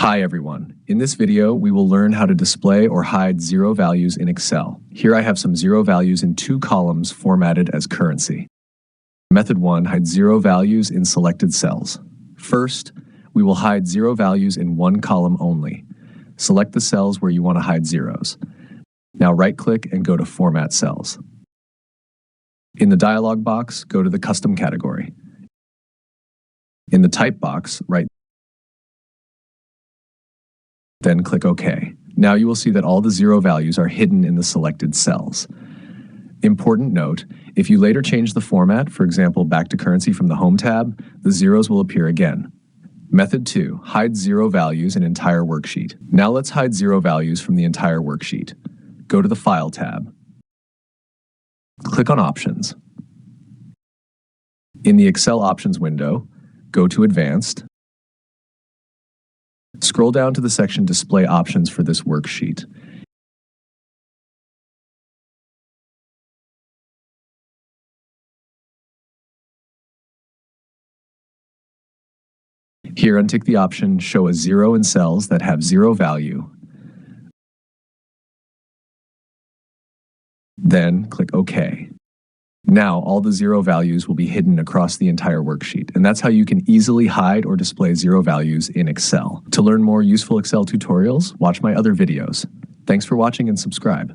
Hi everyone. In this video, we will learn how to display or hide zero values in Excel. Here I have some zero values in 2 columns formatted as currency. Method 1, hide zero values in selected cells. First, we will hide zero values in 1 column only. Select the cells where you want to hide zeros. Now right-click and go to Format Cells. In the dialog box, go to the Custom category. In the Type box, then click OK. Now you will see that all the zero values are hidden in the selected cells. Important note, if you later change the format, for example back to currency from the Home tab, the zeros will appear again. Method 2, hide zero values in entire worksheet. Now let's hide zero values from the entire worksheet. Go to the File tab. Click on Options. In the Excel Options window, go to Advanced. Scroll down to the section Display Options for this worksheet. Here, untick the option Show a Zero in cells that have zero value. Then click OK. Now all the zero values will be hidden across the entire worksheet, and that's how you can easily hide or display zero values in Excel. To learn more useful Excel tutorials, watch my other videos. Thanks for watching and subscribe.